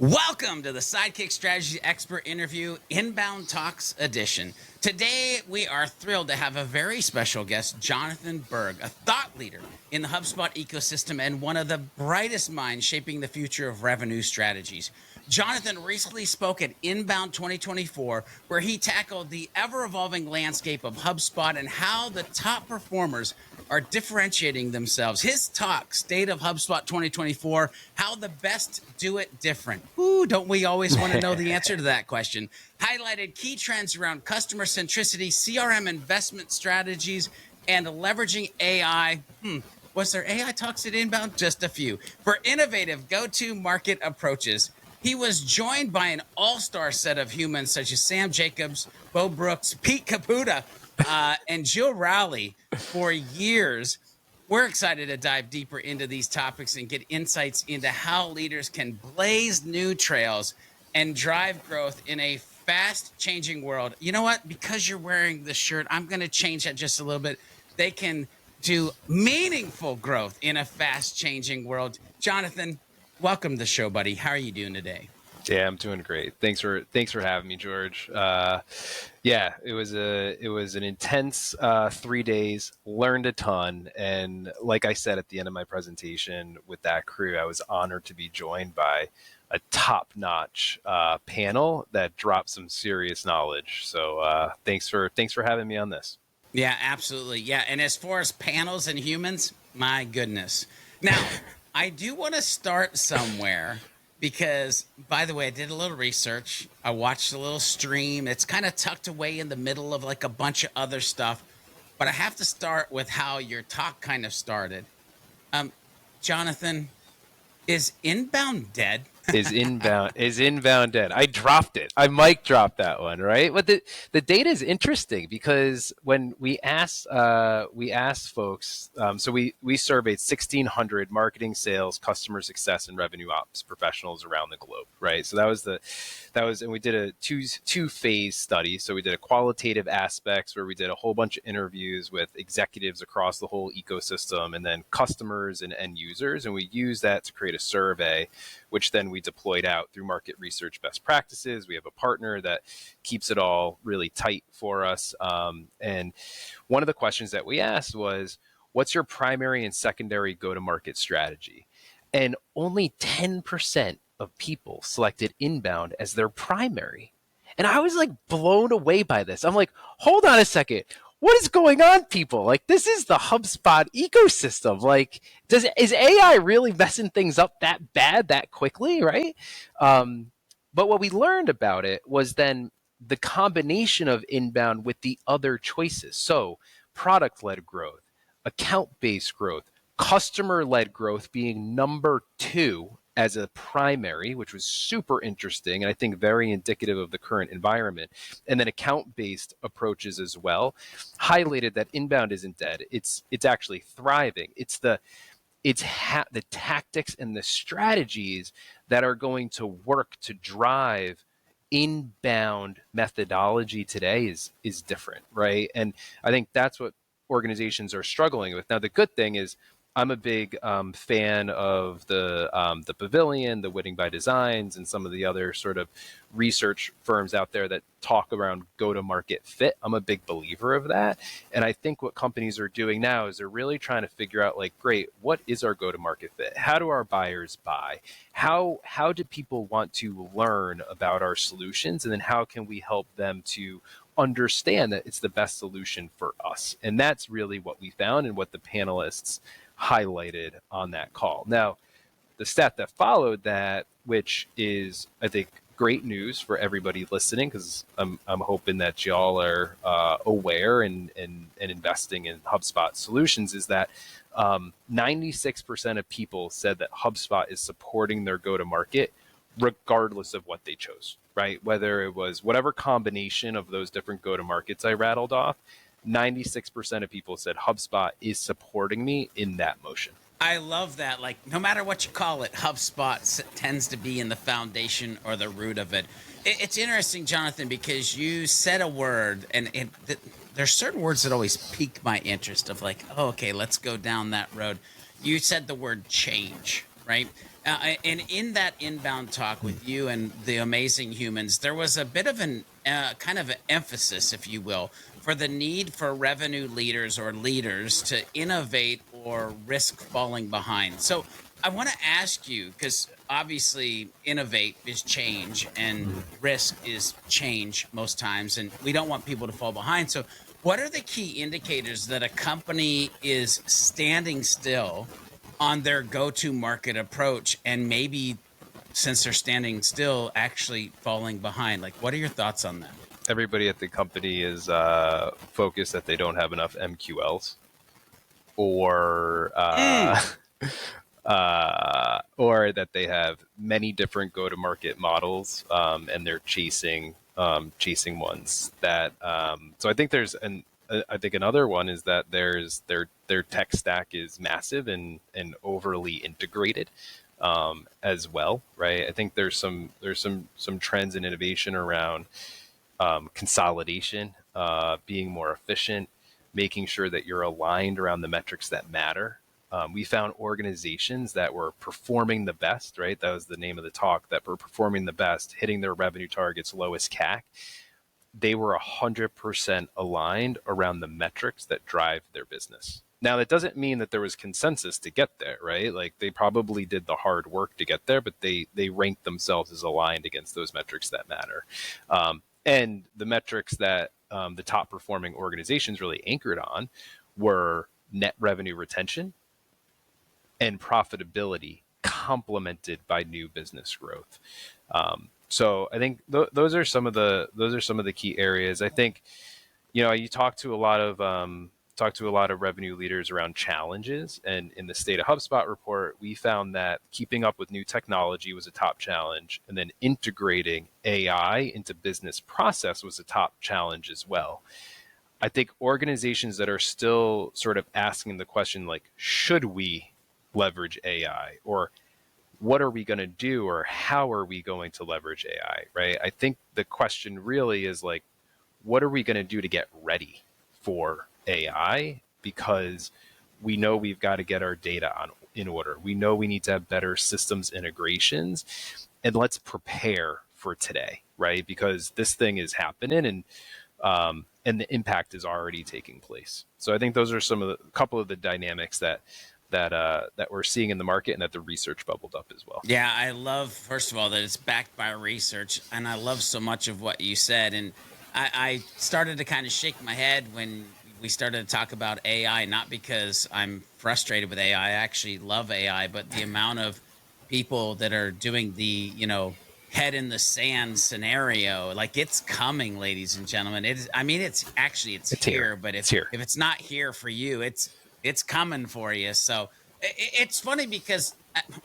Welcome to the Sidekick Strategies Expert Interview Inbound Talks Edition. Today, we are thrilled to have a very special guest, Jonathan Burg, a thought leader in the HubSpot ecosystem and one of the brightest minds shaping the future of revenue strategies. Jonathan recently spoke at Inbound 2024, where he tackled the ever-evolving landscape of HubSpot and how the top performers are differentiating themselves. His talk, State of HubSpot 2024, how the best do it different. Ooh, don't we always want to know the answer to that question? Highlighted key trends around customer centricity, CRM investment strategies, and leveraging AI. Was there AI talks at Inbound? Just a few. For innovative go-to-market approaches. He was joined by an all-star set of humans such as Sam Jacobs, Bo Brooks, Pete Caputa, and Jill Rowley for years. We're excited to dive deeper into these topics and get insights into how leaders can blaze new trails and drive growth in a fast-changing world. You know what? Because you're wearing the shirt, I'm going to change that just a little bit. They can do meaningful growth in a fast-changing world. Jonathan, welcome to the show, buddy. How are you doing today? Yeah, I'm doing great. Thanks for having me, George. Yeah, it was an intense 3 days. Learned a ton, and like I said at the end of my presentation with that crew, I was honored to be joined by a top-notch panel that dropped some serious knowledge. So thanks for having me on this. Yeah, absolutely. Yeah, and as far as panels and humans, my goodness. Now, I do want to start somewhere. Because, by the way, I did a little research. I watched a little stream. It's kind of tucked away in the middle of like a bunch of other stuff. But I have to start with how your talk kind of started. Jonathan, is Inbound dead? Is inbound dead? I dropped it. I mic dropped that one, right? But the data is interesting because when we asked folks, so we surveyed 1,600 marketing, sales, customer success, and revenue ops professionals around the globe, right? So that was, and we did a two phase study. So we did a qualitative aspects where we did a whole bunch of interviews with executives across the whole ecosystem, and then customers and end users, and we used that to create a survey, which then we deployed out through market research best practices. We have a partner that keeps it all really tight for us. And one of the questions that we asked was, what's your primary and secondary go-to-market strategy? And only 10% of people selected inbound as their primary. And I was like blown away by this. I'm like, hold on a second. What is going on, people? Like, this is the HubSpot ecosystem. Like, is AI really messing things up that bad that quickly, right? But what we learned about it was then the combination of inbound with the other choices. So product-led growth, account-based growth, customer-led growth being number 2 as a primary, which was super interesting and I think very indicative of the current environment. And then account-based approaches as well highlighted that inbound isn't dead. It's actually thriving. It's the tactics and the strategies that are going to work to drive inbound methodology today is different, right? And I think that's what organizations are struggling with. Now, the good thing is I'm a big fan of the Pavilion, the Winning by Designs, and some of the other sort of research firms out there that talk around go-to-market fit. I'm a big believer of that. And I think what companies are doing now is they're really trying to figure out, like, great, what is our go-to-market fit? How do our buyers buy? How do people want to learn about our solutions? And then how can we help them to understand that it's the best solution for us? And that's really what we found and what the panelists highlighted on that call. Now, the stat that followed that, which is, I think, great news for everybody listening, because I'm hoping that y'all are aware and investing in HubSpot solutions, is that 96% of people said that HubSpot is supporting their go-to-market regardless of what they chose, right? Whether it was whatever combination of those different go-to-markets I rattled off, 96% of people said HubSpot is supporting me in that motion. I love that. Like, no matter what you call it, HubSpot tends to be in the foundation or the root of it. It's interesting, Jonathan, because you said a word, and there's certain words that always pique my interest of like, oh, okay, let's go down that road. You said the word change, right? And in that inbound talk with you and the amazing humans, there was a bit of an kind of an emphasis, if you will, for the need for revenue leaders or leaders to innovate or risk falling behind. So I want to ask you, because obviously innovate is change and risk is change most times, and we don't want people to fall behind. So, what are the key indicators that a company is standing still on their go-to market approach, and maybe since they're standing still actually falling behind? Like, what are your thoughts on that? Everybody at the company is focused that they don't have enough MQLs, or Mm. or that they have many different go-to-market models, and they're chasing ones that. So I think I think another one is that their tech stack is massive and overly integrated, as well, right? I think there's some trends in innovation around consolidation, being more efficient, making sure that you're aligned around the metrics that matter. We found organizations that were performing the best, right? That was the name of the talk, that were performing the best, hitting their revenue targets, lowest CAC. They were 100% aligned around the metrics that drive their business. Now, that doesn't mean that there was consensus to get there, right? Like, they probably did the hard work to get there, but they ranked themselves as aligned against those metrics that matter. And the metrics that the top performing organizations really anchored on were net revenue retention and profitability, complemented by new business growth. So I think those are some of the key areas. I think, you talk to a lot of revenue leaders around challenges, and in the State of HubSpot report, we found that keeping up with new technology was a top challenge, and then integrating AI into business process was a top challenge as well. I think organizations that are still sort of asking the question, like, should we leverage AI, or what are we going to do, or how are we going to leverage AI, right? I think the question really is, like, what are we going to do to get ready for AI? Because we know we've got to get our data in order. We know we need to have better systems integrations, and let's prepare for today, right? Because this thing is happening, and the impact is already taking place. So I think those are some of the couple of the dynamics that we're seeing in the market, and that the research bubbled up as well. Yeah, I love, first of all, that it's backed by research, and I love so much of what you said. And I started to kind of shake my head when we started to talk about AI, not because I'm frustrated with AI. I actually love AI, but the amount of people that are doing the, head in the sand scenario, like, it's coming, ladies and gentlemen. It is, I mean, it's It's here. here, but It's here. if it's not here for you, it's coming for you. So it's funny because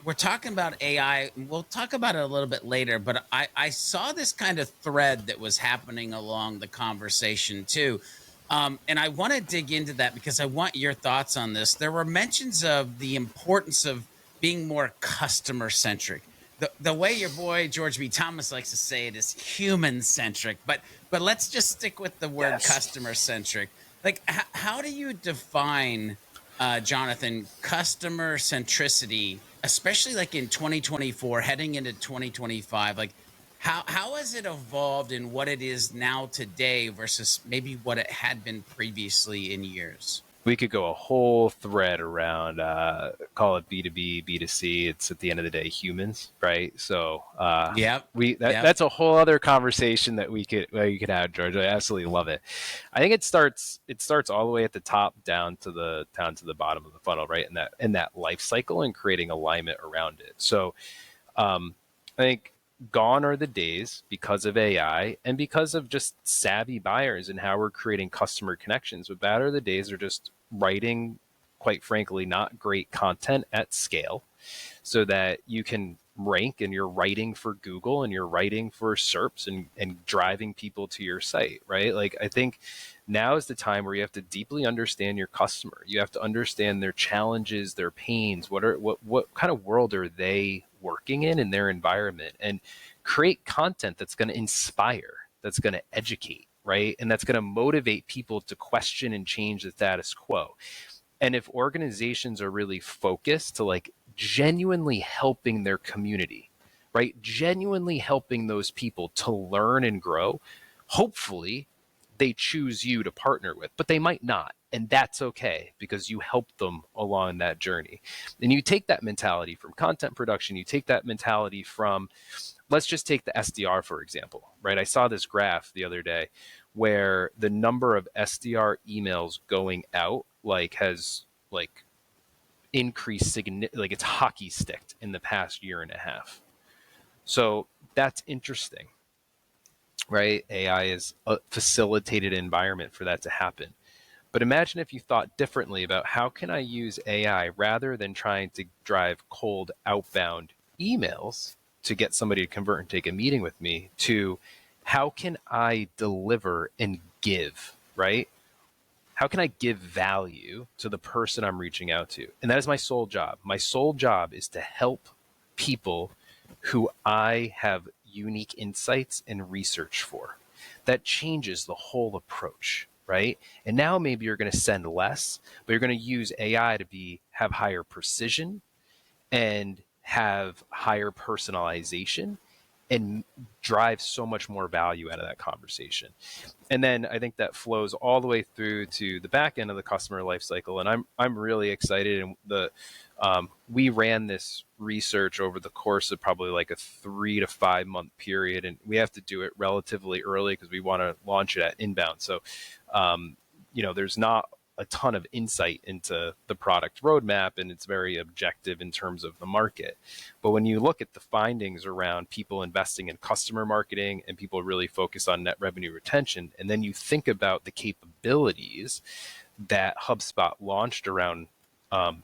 we're talking about AI. We'll talk about it a little bit later, but I saw this kind of thread that was happening along the conversation too. And I want to dig into that because I want your thoughts on this. There were mentions of the importance of being more customer centric. The way your boy George B. Thomas likes to say it is human centric, but let's just stick with the word Yes. customer centric. Like, how do you define, Jonathan, customer centricity, especially like in 2024, heading into 2025? Like, how has it evolved in what it is now today versus maybe what it had been previously in years? We could go a whole thread around, call it B2B, B2C. It's, at the end of the day, humans, right? So Yep. Yep. that's a whole other conversation that we could have, George. I absolutely love it. I think it starts all the way at the top, down to the bottom of the funnel, right? In that life cycle, and creating alignment around it. So I think gone are the days, because of AI and because of just savvy buyers and how we're creating customer connections. But bad are the days are just writing, quite frankly, not great content at scale, so that you can rank, and you're writing for Google, and you're writing for SERPs, and driving people to your site, right? Like, I think now is the time where you have to deeply understand your customer. You have to understand their challenges, their pains. What kind of world are they working in their environment, and create content that's going to inspire, that's going to educate, right? And that's going to motivate people to question and change the status quo. And if organizations are really focused to, like, genuinely helping their community, right? Genuinely helping those people to learn and grow, hopefully they choose you to partner with, but they might not. And that's okay because you helped them along that journey. And you take that mentality from content production, you take that mentality from, let's just take the SDR, for example, right? I saw this graph the other day where the number of SDR emails going out has increased like it's hockey sticked in the past year and a half. So that's interesting, right? AI is a facilitated environment for that to happen. But imagine if you thought differently about how can I use AI rather than trying to drive cold outbound emails to get somebody to convert and take a meeting with me, to how can I deliver and give, right? How can I give value to the person I'm reaching out to? And that is my sole job. My sole job is to help people who I have unique insights and research for. That changes the whole approach, right? And now maybe you're going to send less, but you're going to use AI to have higher precision and have higher personalization and drive so much more value out of that conversation. And then I think that flows all the way through to the back end of the customer lifecycle. And I'm really excited. And we ran this research over the course of probably like a 3 to 5 month period, and we have to do it relatively early because we want to launch it at inbound. So, there's not a ton of insight into the product roadmap, and it's very objective in terms of the market. But when you look at the findings around people investing in customer marketing and people really focus on net revenue retention, and then you think about the capabilities that HubSpot launched around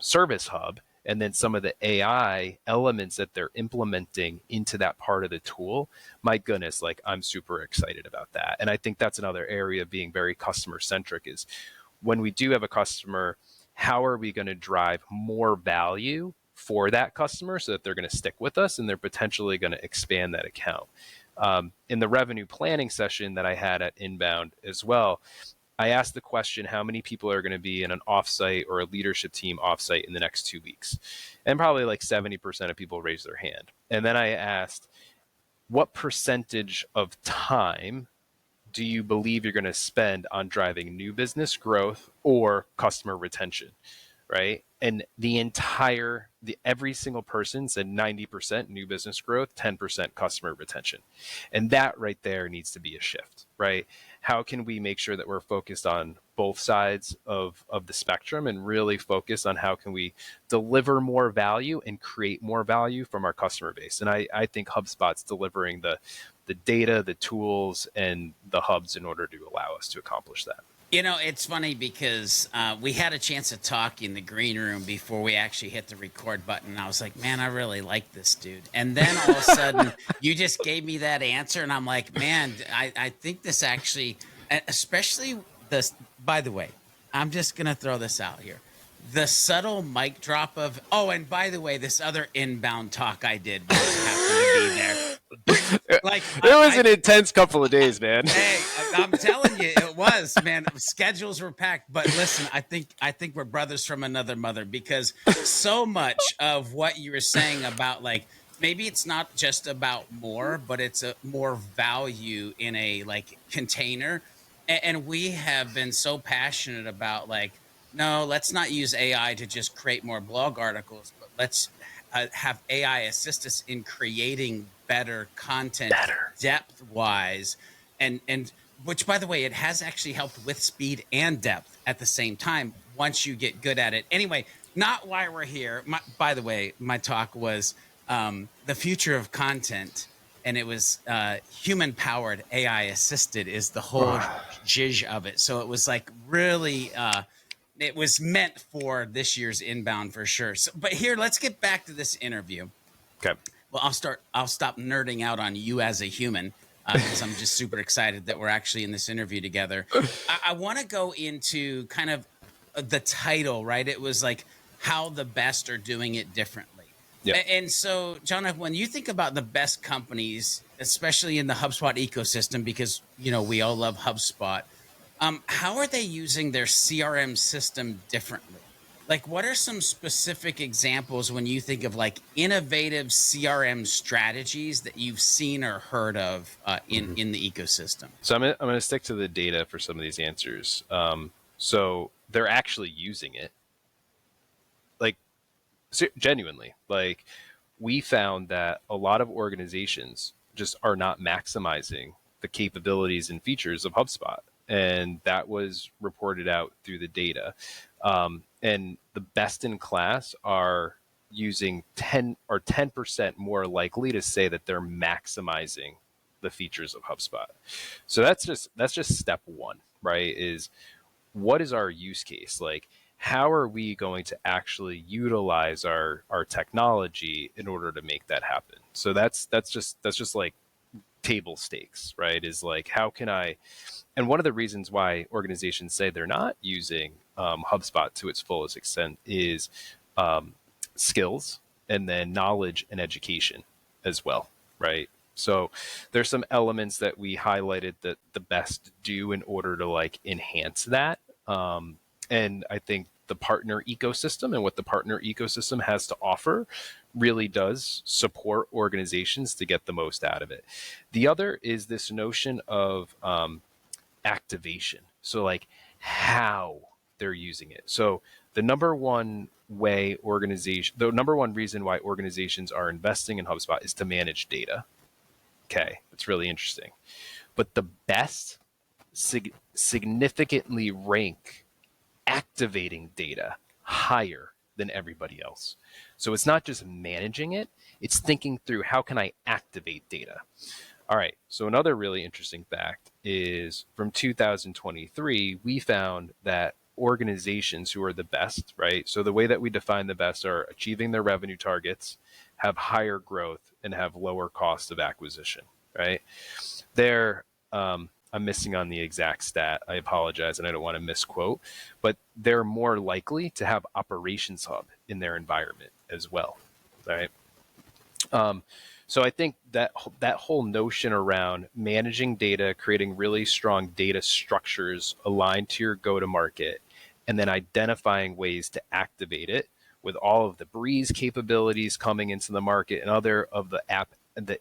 Service Hub, and then some of the AI elements that they're implementing into that part of the tool, my goodness, I'm super excited about that. And I think that's another area of being very customer centric is, when we do have a customer, how are we going to drive more value for that customer so that they're going to stick with us and they're potentially going to expand that account? In the revenue planning session that I had at Inbound as well, I asked the question, how many people are going to be in an offsite or a leadership team offsite in the next 2 weeks? And probably like 70% of people raised their hand. And then I asked, what percentage of time do you believe you're going to spend on driving new business growth or customer retention, right? And every single person said 90% new business growth, 10% customer retention. And that right there needs to be a shift, right? How can we make sure that we're focused on both sides of the spectrum and really focus on how can we deliver more value and create more value from our customer base? And I think HubSpot's delivering the data, the tools, and the hubs in order to allow us to accomplish that. It's funny because we had a chance to talk in the green room before we actually hit the record button. And I was like, man, I really like this dude. And then all of a sudden, you just gave me that answer. And I'm like, man, I think this actually, especially this, by the way, I'm just going to throw this out here. The subtle mic drop of, oh, and by the way, this other inbound talk I did happened to be there. It was an intense couple of days, man. Hey, I'm telling you, it was, man. Schedules were packed, but listen, I think we're brothers from another mother, because so much of what you were saying about maybe it's not just about more, but it's a more value in a container, and we have been so passionate about no, let's not use AI to just create more blog articles, but let's have AI assist us in creating better content, depth wise, and which, by the way, it has actually helped with speed and depth at the same time once you get good at it. Anyway, not why we're here. By the way, my talk was the future of content, and it was human powered, AI assisted is the whole zhizh of it. So it was really it was meant for this year's Inbound for sure. So, but here, let's get back to this interview. Okay. Well, I'll stop nerding out on you as a human, because I'm just super excited that we're actually in this interview together. I want to go into kind of the title, right? It was how the best are doing it differently. Yeah. And so, Jonathan, when you think about the best companies, especially in the HubSpot ecosystem, because, we all love HubSpot, how are they using their CRM system differently? Like, what are some specific examples when you think of like innovative CRM strategies that you've seen or heard of in the ecosystem? So I'm gonna stick to the data for some of these answers. So they're actually using it, like genuinely. Like we found that a lot of organizations just are not maximizing the capabilities and features of HubSpot, and that was reported out through the data. And the best in class are using 10% more likely to say that they're maximizing the features of HubSpot. So that's just step one, right? Is what is our use case? Like, how are we going to actually utilize our technology in order to make that happen? So that's just like table stakes, right? Is like, how can I? And one of the reasons why organizations say they're not using HubSpot to its fullest extent is um, skills, and then knowledge and education as well, right? So there's some elements that we highlighted that the best do in order to like enhance that. And I think the partner ecosystem and what the partner ecosystem has to offer really does support organizations to get the most out of it. The other is this notion of activation. So, like, how they're using it. So, the number one the number one reason why organizations are investing in HubSpot is to manage data. Okay, that's really interesting. But the best significantly rank activating data higher than everybody else. So it's not just managing it, it's thinking through how can I activate data. All right, so another really interesting fact is from 2023, we found that organizations who are the best, right? So the way that we define the best are achieving their revenue targets, have higher growth, and have lower cost of acquisition, right? They're I'm missing on the exact stat. I apologize, and I don't want to misquote, but they're more likely to have Operations Hub in their environment as well, right? So I think that whole notion around managing data, creating really strong data structures aligned to your go-to-market, and then identifying ways to activate it with all of the Breeze capabilities coming into the market and other of the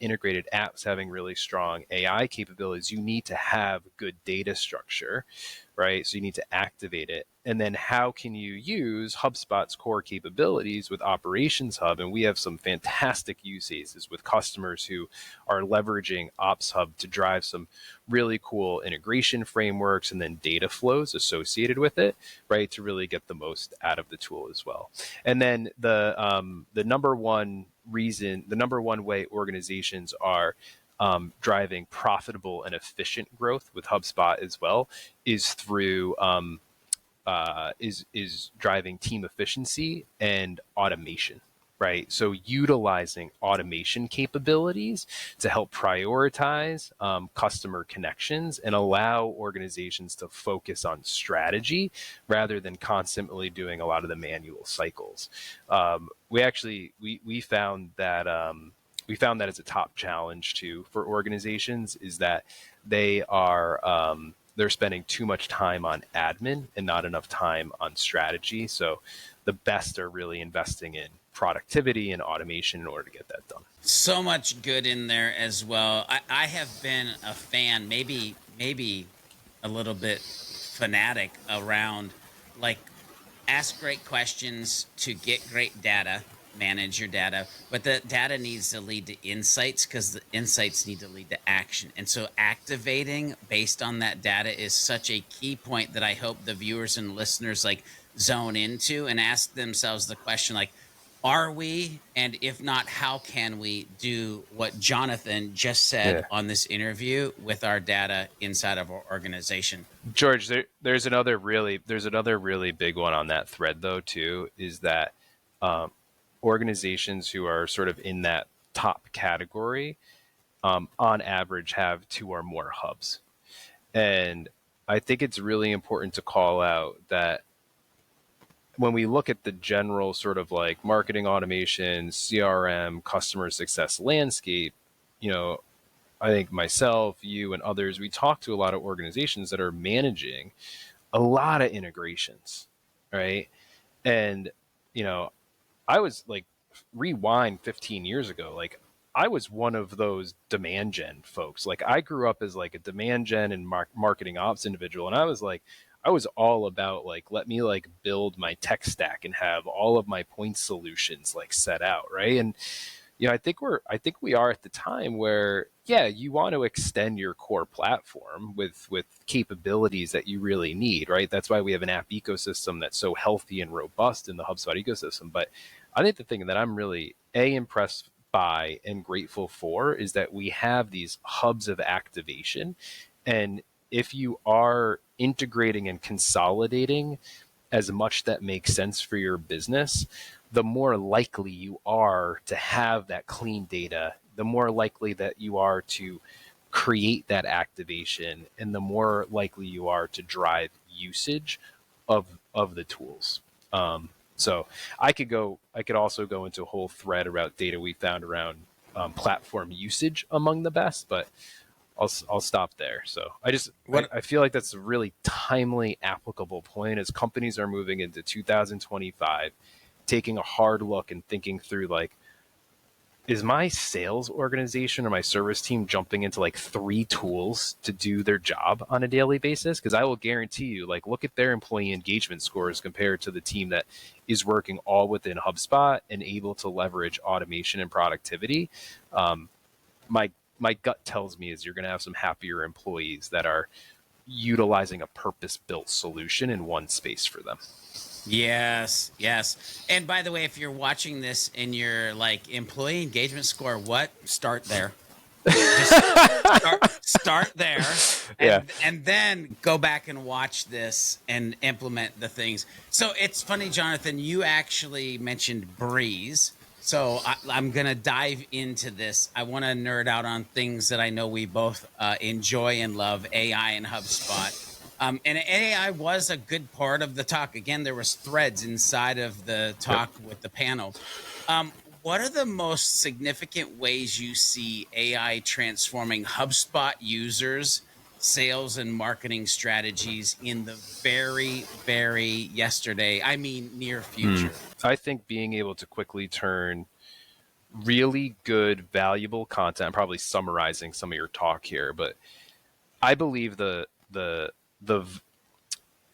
integrated apps having really strong AI capabilities, you need to have good data structure, right? So you need to activate it. And then how can you use HubSpot's core capabilities with Operations Hub? And we have some fantastic use cases with customers who are leveraging Ops Hub to drive some really cool integration frameworks and then data flows associated with it, right? To really get the most out of the tool as well. And then the number one way organizations are driving profitable and efficient growth with HubSpot as well is through is driving team efficiency and automation, right? So utilizing automation capabilities to help prioritize customer connections and allow organizations to focus on strategy rather than constantly doing a lot of the manual cycles. We found that as a top challenge too for organizations is that they're spending too much time on admin and not enough time on strategy. So the best are really investing in productivity and automation in order to get that done. So much good in there as well. I have been a fan, maybe a little bit fanatic around like ask great questions to get great data, manage your data, but the data needs to lead to insights because the insights need to lead to action. And so activating based on that data is such a key point that I hope the viewers and listeners like zone into and ask themselves the question like, are we, and if not, how can we do what Jonathan just said Yeah. on this interview with our data inside of our organization? George, there's another really big one on that thread though too, is that um, organizations who are sort of in that top category, on average, have two or more hubs. And I think it's really important to call out that when we look at the general sort of like marketing automation, CRM, customer success landscape, you know, I think myself, you, and others, we talk to a lot of organizations that are managing a lot of integrations, right? And, I was like, rewind 15 years ago, like I was one of those demand gen folks. Like I grew up as like a demand gen and marketing ops individual. And I was all about like, let me like build my tech stack and have all of my point solutions like set out. Right. And, I think we are at the time where, yeah, you want to extend your core platform with capabilities that you really need, right? That's why we have an app ecosystem that's so healthy and robust in the HubSpot ecosystem. But I think the thing that I'm really impressed by and grateful for is that we have these hubs of activation. And if you are integrating and consolidating as much that makes sense for your business, the more likely you are to have that clean data, the more likely that you are to create that activation, and the more likely you are to drive usage of the tools. So I could also go into a whole thread about data we found around platform usage among the best, but I'll stop there. So I feel like that's a really timely, applicable point as companies are moving into 2025, taking a hard look and thinking through like, is my sales organization or my service team jumping into like 3 tools to do their job on a daily basis? Because I will guarantee you, like, look at their employee engagement scores compared to the team that is working all within HubSpot and able to leverage automation and productivity. My gut tells me is you're going to have some happier employees that are utilizing a purpose-built solution in one space for them. Yes, yes. And by the way, if you're watching this and you're like employee engagement score, what? Start there. Just start there, and then go back and watch this and implement the things. So it's funny, Jonathan, you actually mentioned Breeze. So I'm going to dive into this. I want to nerd out on things that I know we both enjoy and love, AI and HubSpot. And AI was a good part of the talk. Again, there was threads inside of the talk with the panel. What are the most significant ways you see AI transforming HubSpot users, sales, and marketing strategies in the very, very near future? I think being able to quickly turn really good, valuable content. I'm probably summarizing some of your talk here, but I believe the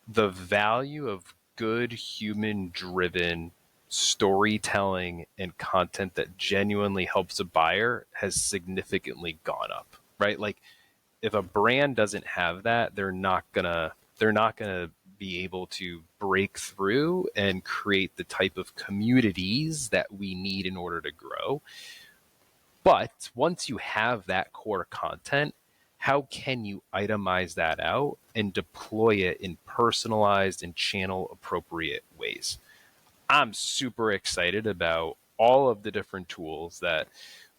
value of good human-driven storytelling and content that genuinely helps a buyer has significantly gone up, right? Like if a brand doesn't have that, they're not gonna be able to break through and create the type of communities that we need in order to grow. But once you have that core content, how can you itemize that out and deploy it in personalized and channel appropriate ways? I'm super excited about all of the different tools that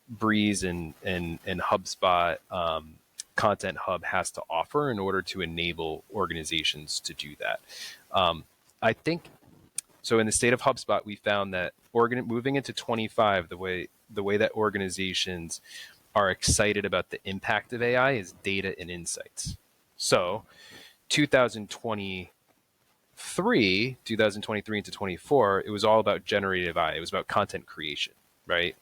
Breeze and HubSpot Content Hub has to offer in order to enable organizations to do that. I think so. In the state of HubSpot, we found that moving into 25, the way that organizations are excited about the impact of AI is data and insights. So 2023 into 24, it was all about generative AI. It was about content creation, right?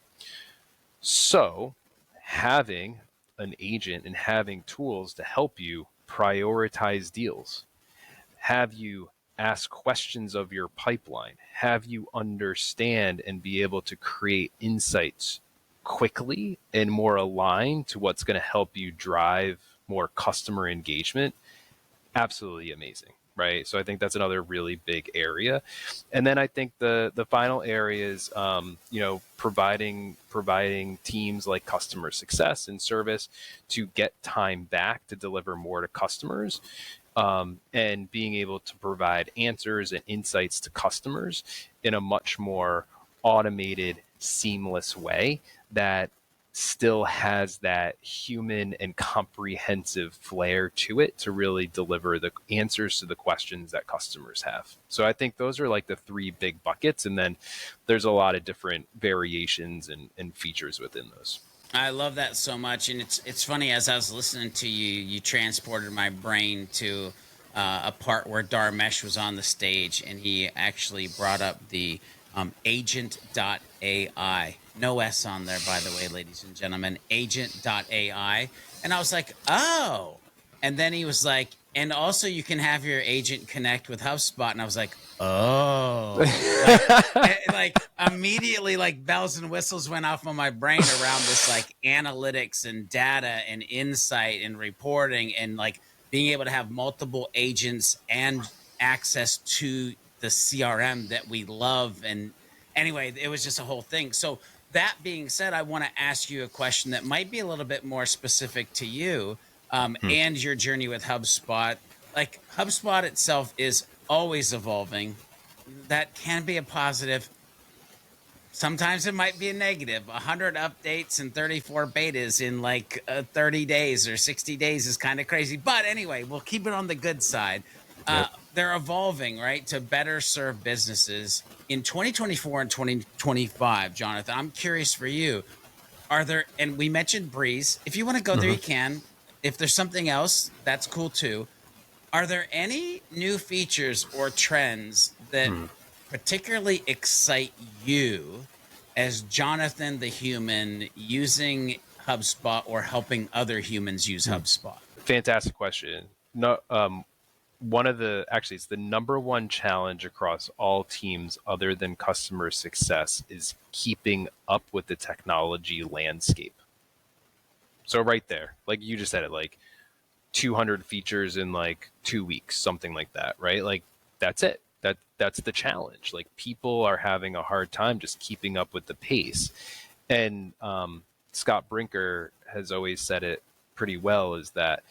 So having an agent and having tools to help you prioritize deals, have you ask questions of your pipeline, have you understand and be able to create insights quickly and more aligned to what's going to help you drive more customer engagement. Absolutely amazing, right? So I think that's another really big area. And then I think the final area is providing teams like customer success and service to get time back to deliver more to customers, and being able to provide answers and insights to customers in a much more automated, seamless way that still has that human and comprehensive flair to it to really deliver the answers to the questions that customers have. So I think those are like the 3 big buckets. And then there's a lot of different variations and features within those. I love that so much. And it's funny, as I was listening to you, you transported my brain to a part where Dharmesh was on the stage, and he actually brought up the agent.ai. No S on there, by the way, ladies and gentlemen. Agent.ai. And I was like, oh. And then he was like, and also you can have your agent connect with HubSpot. And I was like, oh. Like immediately, like bells and whistles went off on my brain around this like analytics and data and insight and reporting and like being able to have multiple agents and access to the CRM that we love. And anyway, it was just a whole thing. So that being said, I want to ask you a question that might be a little bit more specific to you and your journey with HubSpot. Like HubSpot itself is always evolving. That can be a positive. Sometimes it might be a negative. 100 updates and 34 betas in like 30 days or 60 days is kind of crazy. But anyway, we'll keep it on the good side. Yep. They're evolving, right, to better serve businesses. In 2024 and 2025, Jonathan, I'm curious for you. Are there, and we mentioned Breeze. If you want to go there, you can. If there's something else, that's cool too. Are there any new features or trends that particularly excite you as Jonathan the human using HubSpot or helping other humans use HubSpot? Fantastic question. No, it's the number one challenge across all teams other than customer success is keeping up with the technology landscape. So right there, like you just said it, like 200 features in like 2 weeks, something like that, right? Like that's it. That's the challenge. Like people are having a hard time just keeping up with the pace. And Scott Brinker has always said it pretty well, is that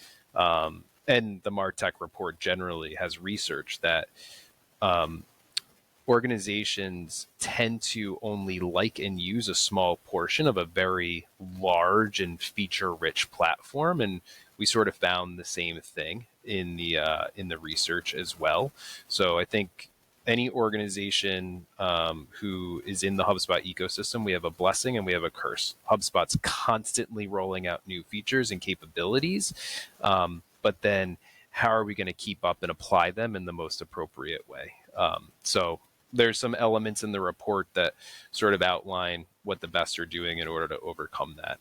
and the MarTech report generally has research that organizations tend to only like and use a small portion of a very large and feature-rich platform, and we sort of found the same thing in the research as well. So I think any organization who is in the HubSpot ecosystem, we have a blessing and we have a curse. HubSpot's constantly rolling out new features and capabilities, but then how are we going to keep up and apply them in the most appropriate way? So there's some elements in the report that sort of outline what the best are doing in order to overcome that.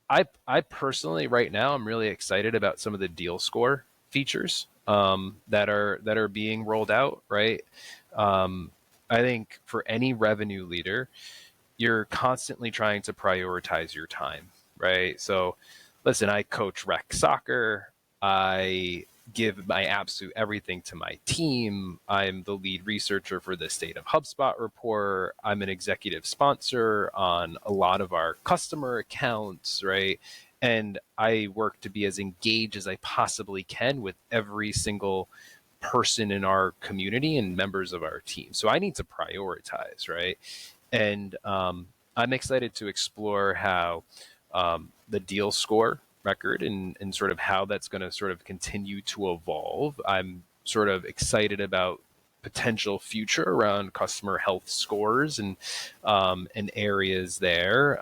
I personally, right now, I'm really excited about some of the deal score features that are being rolled out. Right, I think for any revenue leader, you're constantly trying to prioritize your time. Right, so listen, I coach rec soccer. I give my absolute everything to my team. I'm the lead researcher for the State of HubSpot report. I'm an executive sponsor on a lot of our customer accounts, right? And I work to be as engaged as I possibly can with every single person in our community and members of our team. So I need to prioritize, right? And I'm excited to explore how the deal score record and sort of how that's going to sort of continue to evolve. I'm sort of excited about potential future around customer health scores and areas there.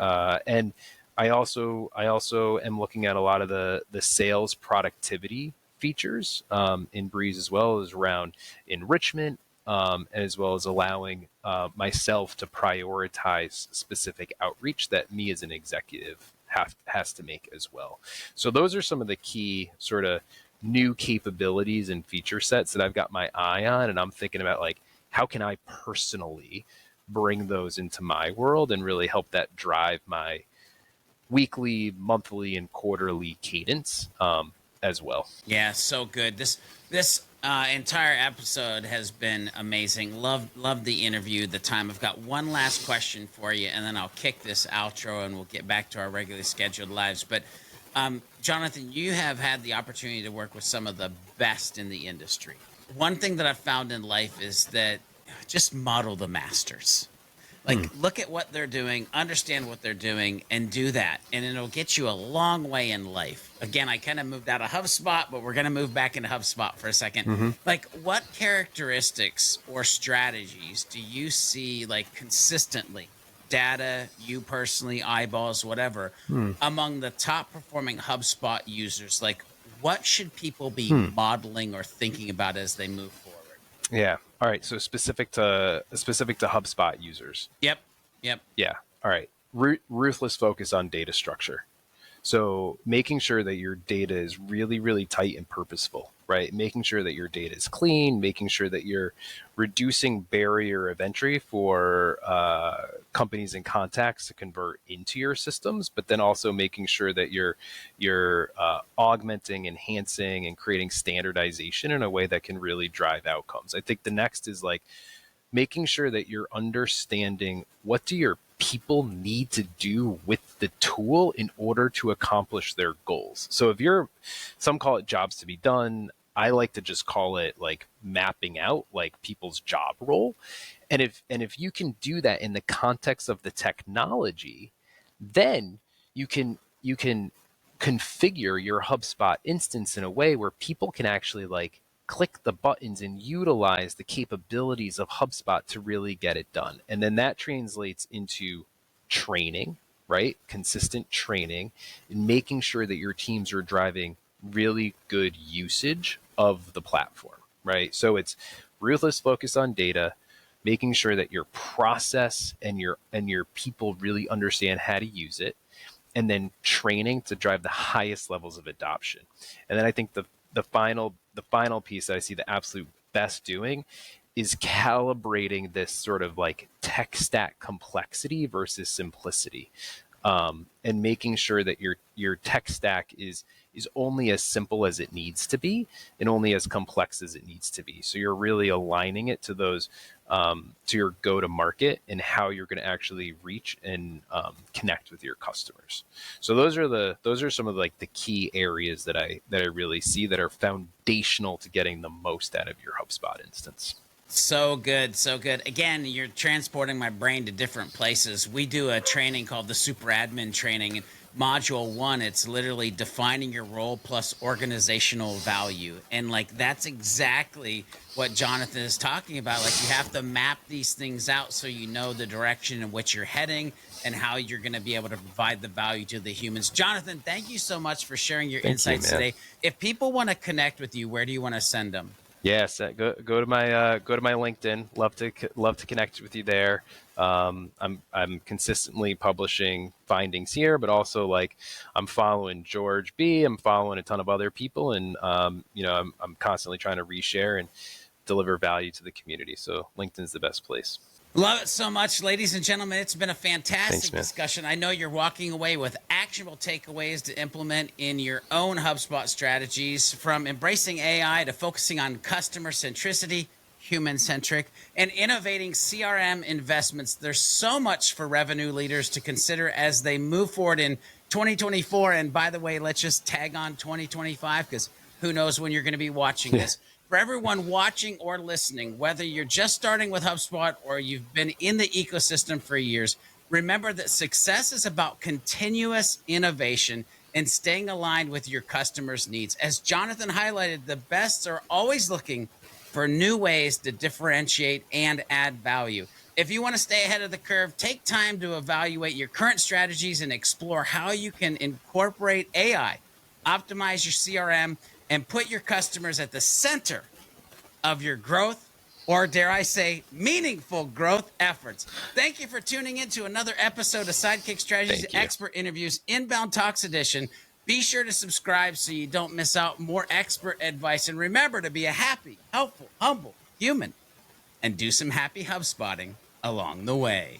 And I also am looking at a lot of the sales productivity features in Breeze, as well as around enrichment, as well as allowing myself to prioritize specific outreach that me as an executive has to make as well. So those are some of the key sort of new capabilities and feature sets that I've got my eye on, and I'm thinking about like, how can I personally bring those into my world and really help that drive my weekly, monthly, and quarterly cadence as well. Yeah, so good. This entire episode has been amazing. Love the interview, the time. I've got one last question for you, and then I'll kick this outro, and we'll get back to our regularly scheduled lives. But Jonathan, you have had the opportunity to work with some of the best in the industry. One thing that I've found in life is that just model the masters. Like, look at what they're doing, understand what they're doing, and do that. And it'll get you a long way in life. Again, I kind of moved out of HubSpot, but we're going to move back into HubSpot for a second. Like, what characteristics or strategies do you see, like, consistently, data, you personally, eyeballs, whatever, among the top performing HubSpot users? Like, what should people be modeling or thinking about as they move forward? Yeah. All right. So specific to HubSpot users. Yep. Yep. Yeah. All right. Ruthless focus on data structure. So making sure that your data is really, really tight and purposeful, right? Making sure that your data is clean, making sure that you're reducing barrier of entry for companies and contacts to convert into your systems, but then also making sure that you're augmenting, enhancing, and creating standardization in a way that can really drive outcomes. I think the next is like making sure that you're understanding what do your people need to do with the tool in order to accomplish their goals. So if some call it jobs to be done, I like to just call it like mapping out like people's job role. And if you can do that in the context of the technology, then you can configure your HubSpot instance in a way where people can actually like click the buttons and utilize the capabilities of HubSpot to really get it done. And then that translates into training, right? Consistent training and making sure that your teams are driving really good usage of the platform, right? So it's ruthless focus on data, making sure that your process and your people really understand how to use it, and then training to drive the highest levels of adoption. And then I think the final piece that I see the absolute best doing is calibrating this sort of like tech stack complexity versus simplicity, and making sure that your tech stack is only as simple as it needs to be and only as complex as it needs to be. So you're really aligning it to those to your go-to-market and how you're going to actually reach and connect with your customers. So those are some of like the key areas that I really see that are foundational to getting the most out of your HubSpot instance. So good, so good. Again, you're transporting my brain to different places. We do a training called the Super Admin Training. And Module 1, it's literally defining your role plus organizational value. And like that's exactly what Jonathan is talking about. Like you have to map these things out so you know the direction in which you're heading and how you're going to be able to provide the value to the humans. Jonathan, thank you so much for sharing your insights today. If people want to connect with you, where do you want to send them? Yes, go to my LinkedIn. Love to connect with you there. I'm consistently publishing findings here, but also like I'm following George B. I'm following a ton of other people, and I'm constantly trying to reshare and deliver value to the community. So LinkedIn's the best place. Love it so much, ladies and gentlemen. It's been a fantastic discussion. I know you're walking away with actionable takeaways to implement in your own HubSpot strategies, from embracing AI to focusing on customer centricity, human-centric, and innovating CRM investments. There's so much for revenue leaders to consider as they move forward in 2024. And by the way, let's just tag on 2025 because who knows when you're going to be watching this. For everyone watching or listening, whether you're just starting with HubSpot or you've been in the ecosystem for years, remember that success is about continuous innovation and staying aligned with your customers' needs. As Jonathan highlighted, the bests are always looking for new ways to differentiate and add value. If you want to stay ahead of the curve, take time to evaluate your current strategies and explore how you can incorporate AI, optimize your CRM, and put your customers at the center of your growth, or dare I say, meaningful growth efforts. Thank you for tuning in to another episode of Sidekick Strategies Expert Interviews Inbound Talks Edition. Be sure to subscribe so you don't miss out more expert advice. And remember to be a happy, helpful, humble human and do some happy HubSpotting along the way.